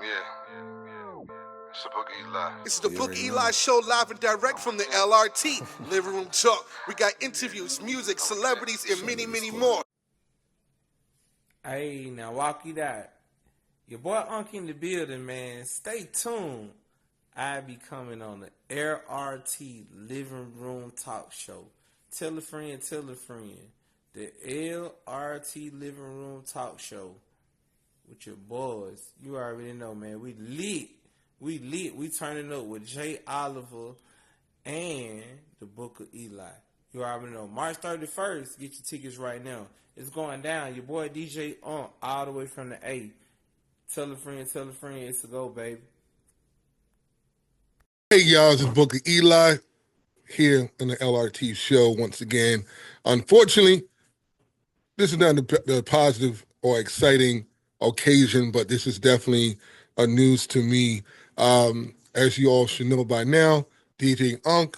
Yeah, it's the Book of Eli. It's the Book of Eli show live and direct from the LRT. Living Room Talk. We got interviews, music, celebrities, and many, many more. Hey, now walk it out. Your boy Unc in the building, man. Stay tuned. I be coming on the LRT Living Room Talk Show. Tell a friend, tell a friend. The LRT Living Room Talk Show with your boys. You already know, man. We lit. We lit. We turning up with Jay Oliver and the Book of Eli. You already know. March 31st, get your tickets right now. It's going down. Your boy DJ all the way from the A. Tell a friend, it's a go, baby. Hey y'all, it's Book of Eli here in the LRT show once again. Unfortunately, this is not the positive or exciting occasion, but this is definitely a news to me. As you all should know by now, DJ Unk,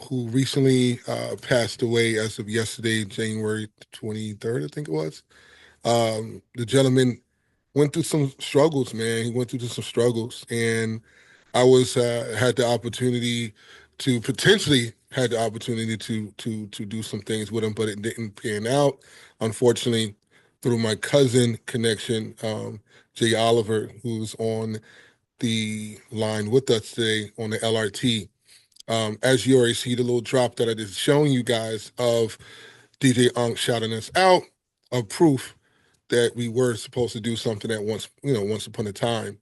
who recently passed away as of yesterday, January 23rd, I think it was. The gentleman went through some struggles, man. He went through some struggles, and I was had the opportunity to potentially had the opportunity to do some things with him, but it didn't pan out. Unfortunately, through my cousin connection, Jay Oliver, who's on the line with us today on the LRT. As you already see the little drop that I just showing you guys of DJ Unk shouting us out of proof that we were supposed to do something at once upon a time.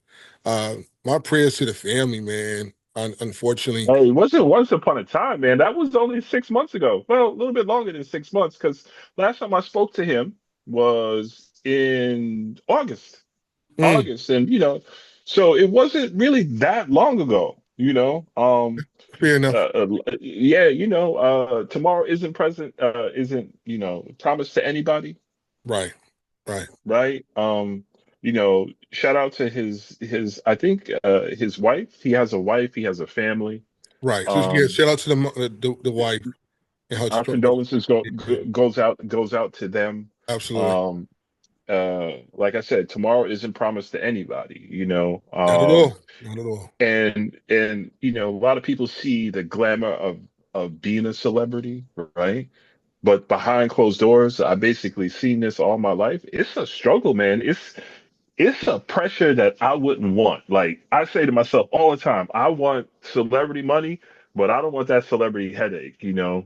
My prayers to the family, man. Unfortunately, Hey, it wasn't once upon a time, man. That was only 6 months ago. Well, a little bit longer than 6 months, because last time I spoke to him was in August. mm, August, and so it wasn't really that long ago. fair enough. Yeah, tomorrow isn't present, isn't promised to anybody, Right, right, right? Shout out to his I think his wife. He has a wife. He has a family. right. So yeah, Um, shout out to the wife and her our struggle. condolences goes out to them. Absolutely, Um, like I said, tomorrow isn't promised to anybody. not at all, not at all. And a lot of people see the glamour of being a celebrity, right? But behind closed doors, I basically seen this all my life. It's a struggle, man. It's a pressure that I wouldn't want. Like I say to myself all the time, I want celebrity money, but I don't want that celebrity headache.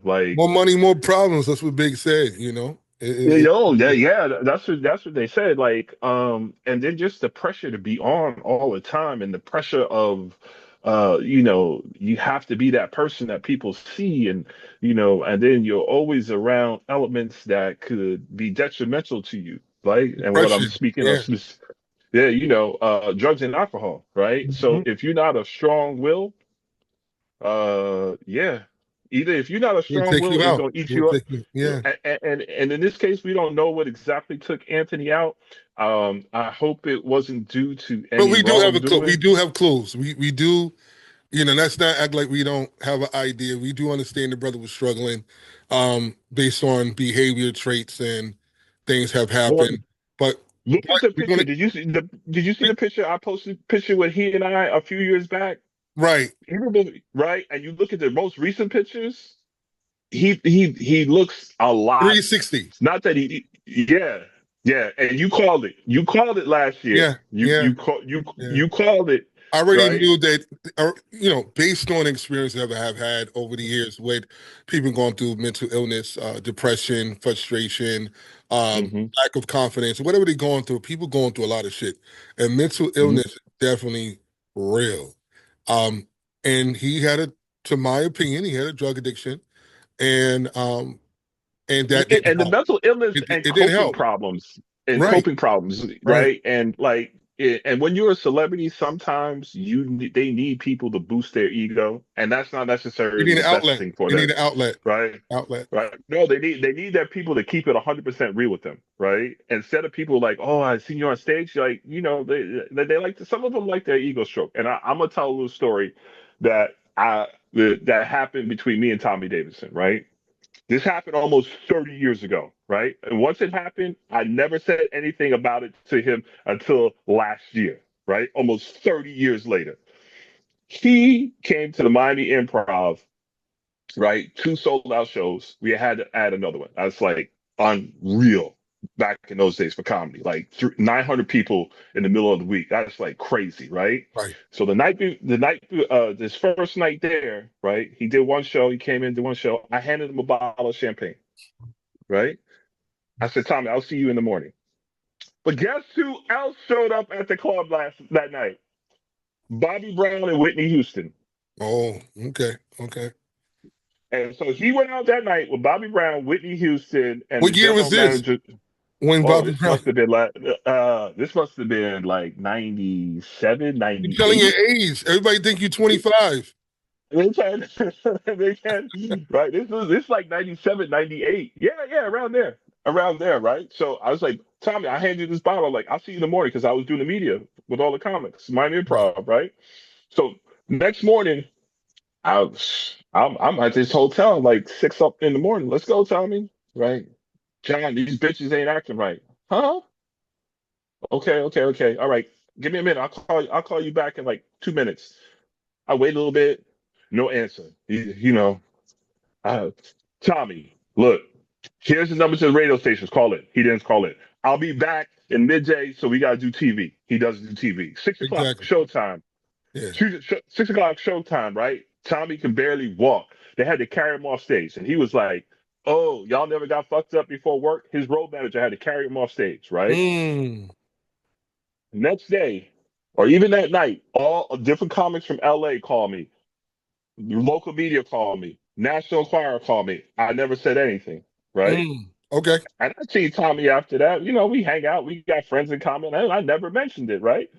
Like More money, more problems. That's what Big said. yeah, yeah. That's what they said. Like, and then just the pressure to be on all the time, and the pressure of, you have to be that person that people see, and then you're always around elements that could be detrimental to you, right? And what I'm Depression. speaking of, Yeah. yeah, drugs and alcohol, right? So Mhm. if you're not a strong will, yeah. Either if you're not a He'll strong take will, you it's out. gonna eat He'll you up. take you. Yeah. And in this case, we don't know what exactly took Anthony out. I hope it wasn't due to But any we do have a clue. We wrongdoing. do have clues. We do. Let's not act like we don't have an idea. We do understand the brother was struggling, based on behavior traits and things have Well, happened. But, look at the we're gonna picture. Did you see the picture I posted? Picture with he and I a few years back. right Right, and you look at the most recent pictures. He looks a lot. 360. Not that yeah, yeah. And you called it. You called it last year. Yeah, You yeah, you call you yeah. you called it, I already right? knew that, based on experience that I have had over the years with people going through mental illness, depression, frustration, Hmm. lack of confidence, whatever they're going through, people going through a lot of shit. And mental illness is definitely real. Um, and to my opinion, he had a drug addiction, and that didn't And the help. mental illness and It didn't help. Right, coping problems, right. right? And like, and when you're a celebrity, sometimes they need people to boost their ego, and that's not You necessarily need the an best outlet. thing for You need them, an outlet. right? Outlet. Right. No, they need their people to keep it 100% real with them, right? Instead of people like, oh, I seen you on stage, like, they like some of them like their ego stroke. And I'm gonna tell a little story that that happened between me and Tommy Davidson, right? This happened almost 30 years ago, right? And once it happened, I never said anything about it to him until last year. right? Almost 30 years later. He came to the Miami Improv, right? Two sold out shows. We had to add another one. That's like unreal back in those days for comedy. Like 900 people in the middle of the week. That's like crazy, right? Right. So this first night there, right? He did one show. He came in, did one show. I handed him a bottle of champagne, right? I said, Tommy, I'll see you in the morning. But guess who else showed up at the club that night? Bobby Brown and Whitney Houston. Oh, okay. Okay. And so he went out that night with Bobby Brown, Whitney Houston, and the What year general was this? manager. When Oh, Bobby this Brown? must have been like this must have been like 97, You're telling 98. your age. Everybody think you're 25. They can, they can, right? This like 97, 98. Yeah, yeah, around there, right? So I was like, Tommy, I handed you this bottle. Like, I'll see you in the morning because I was doing the media with all the comics, my Right. improv, right? So next morning, I'm at this hotel like 6 up in the morning. Let's go, Tommy. Right, John. These bitches ain't acting right, huh? Okay, okay, okay. All right, give me a minute. I'll call you back in like 2 minutes. I wait a little bit. No answer. Uh, Tommy, look. Here's the number to the radio stations. Call it. He didn't call it. I'll be back in midday, so we gotta do TV. He doesn't do TV. 6 o'clock Exactly. showtime. Yeah. 6 o'clock showtime, right? Tommy can barely walk. They had to carry him off stage. And he was like, oh, y'all never got fucked up before work? His road manager had to carry him off stage, right? Mm. Next day, or even that night, all different comics from LA call me. Local media call me. National Enquirer call me. I never said anything, right? Mm. Okay. And I see Tommy after that. We hang out. We got friends in common. And I never mentioned it, right?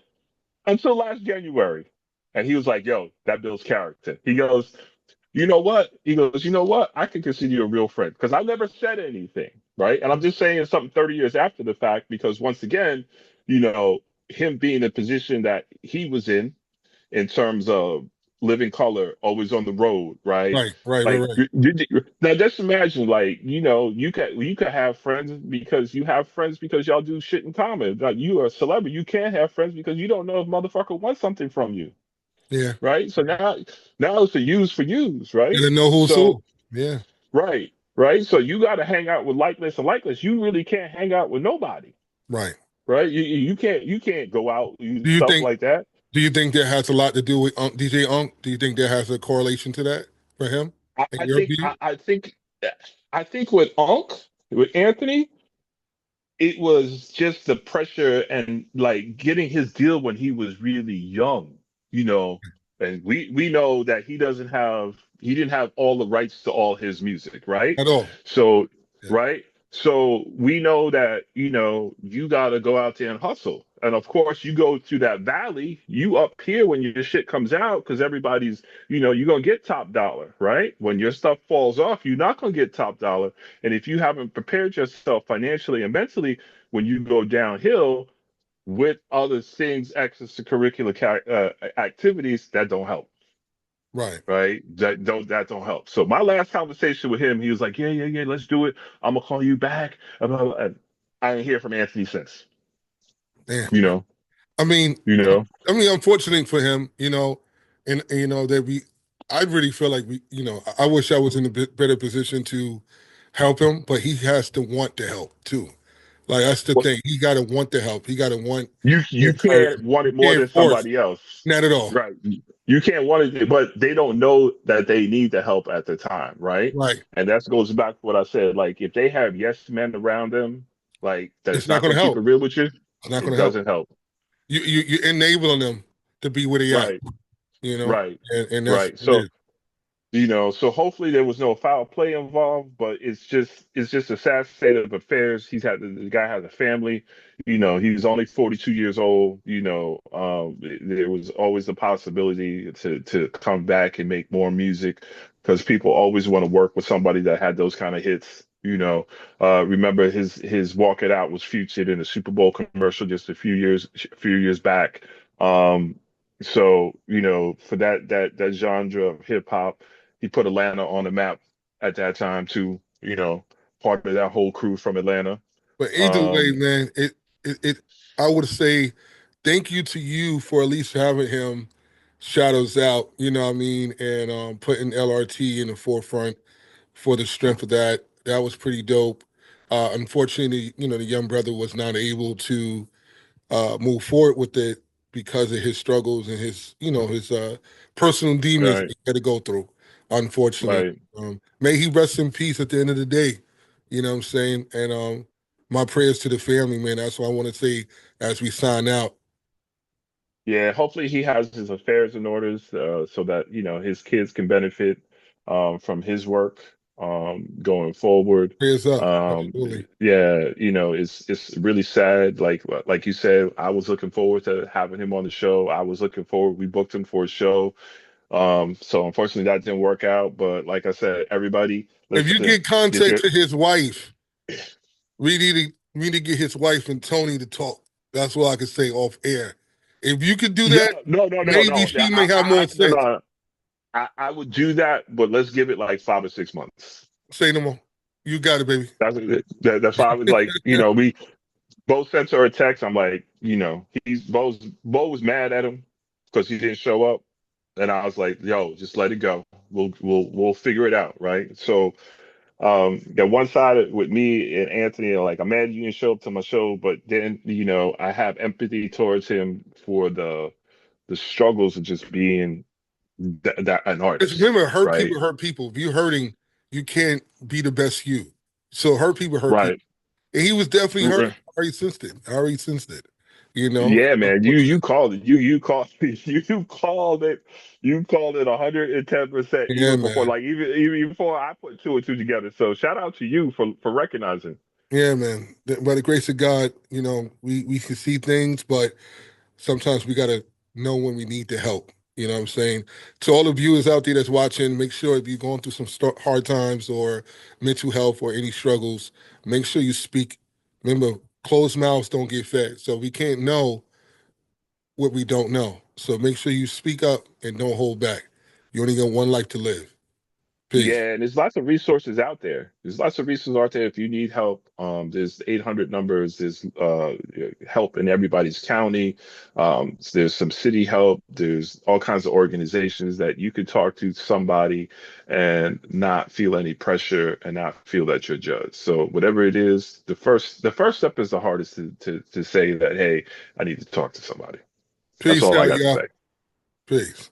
Until last January. And he was like, yo, that builds character. He goes, you know what? He goes, you know what? I can consider you a real friend because I never said anything, right? And I'm just saying something 30 years after the fact because once again, him being in the position that he was in terms of living color, always on the road, right? Right. Right. Right. Like Right. now, just imagine, like you could have friends because y'all do shit in common. Like you are a celebrity, you can't have friends because you don't know if motherfucker wants something from you, Yeah. right? So now it's a use for use, You right? gotta know who's So who. Yeah. right. So you got to hang out with likeness and likeness. You really can't hang out with nobody, Right. right? You can't go out Do and you stuff think? like that. Do you think that has a lot to do with DJ Unk? Do you think there has a correlation to that for him? I, In I your think opinion? I think with with Anthony, it was just the pressure and like getting his deal when he was really young, you know. And we know that he didn't have all the rights to all his music, right? At all? So Yeah. right. So we know that, you gotta go out there and hustle. And of course you go to that valley, you up here when your shit comes out, because everybody's, you're gonna get top dollar, right? When your stuff falls off, you're not gonna get top dollar. And if you haven't prepared yourself financially and mentally when you go downhill with other things, extracurricular activities, that don't help, Right. right? That don't help. So my last conversation with him, he was like, "Yeah, yeah, yeah, let's do it. I'm gonna call you back." And I didn't hear from Anthony since. Damn. You know, I mean, you know. unfortunately for him, and that I really feel like I wish I was in a bit better position to help him, but he has to want to help too. Like that's the What thing. He got to want to help. He got to want the you can't encouragement. want You it more can't than force. somebody else, Not at all. right? You can't want it, but they don't know that they need the help at the time, right? Right. And that goes back to what I said. Like if they have yes men around them, like It's that's not not going going to to keep it help. real with you, It's not going it to help. doesn't help. You're enabling them to be where they at. Right, right, And that's right. what it So is. so hopefully there was no foul play involved, but it's just a sad state of affairs. The guy has a family, he was only 42 years old, there was always the possibility to come back and make more music because people always want to work with somebody that had those kind of hits. Remember his Walk It Out was featured in a Super Bowl commercial just a few years back. So, for that genre of hip hop, he put Atlanta on the map at that time too. Part of that whole crew from Atlanta. But either way, Um, man, it I would say thank you to you for at least having him shadows out, you know what I mean, and putting LRT in the forefront for the strength of that. That was pretty dope. Unfortunately, you know, the young brother was not able to move forward with it because of his struggles and his, you know, his personal demons Right, he had to go through. Unfortunately, right. may he rest in peace at the end of the day. You know what I'm saying? And my prayers to the family, man. That's what I want to say as we sign out. Yeah, hopefully he has his affairs in orders, so that his kids can benefit from his work going forward. Prayers up. Um, Absolutely. yeah, it's really sad. Like you said, I was looking forward to having him on the show. I was looking forward. We booked him for a show. So unfortunately that didn't work out. But like I said, everybody, If you listen, get get contact your to his wife, we need to get his wife and Tony to talk. That's what I can say off air. If you could do yeah, that, no, no, no, maybe no. Yeah, she may have more no, sense. no. I would do that, but let's give it like 5 or 6 months. Say no more. You got it, baby. That's why I was like, we both sent her a text. I'm like, Bo was mad at him because he didn't show up, and I was like, yo, just let it go. We'll figure it out, right? So, yeah, one side with me and Anthony are like, I'm mad you didn't show up to my show, but then I have empathy towards him for the struggles of just being that an Just artist, remember, hurt right? people hurt people. If you're hurting, you can't be the best you. So hurt people hurt people. Right. And he was definitely hurt. I already sensed it. I already sensed it. You know? Yeah, man. You called it. You called you called it. You called it 110% Yeah, even before, man. like even before I put two and two together. So shout out to you for recognizing. Yeah, man. By the grace of God, you know, we can see things, but sometimes we gotta know when we need the help. You know what I'm saying? To all the viewers out there that's watching, make sure if you're going through some hard times or mental health or any struggles, make sure you speak. Remember, closed mouths don't get fed. So we can't know what we don't know. So make sure you speak up and don't hold back. You only got one life to live. Peace. Yeah, and there's lots of resources out there. There's lots of resources out there if you need help. There's 800 numbers. There's help in everybody's county. There's some city help. There's all kinds of organizations that you could talk to somebody and not feel any pressure and not feel that you're judged. So whatever it is, the first step is the hardest to say that, hey, I need to talk to somebody. That's Peace all I out, got to y'all. say. Peace.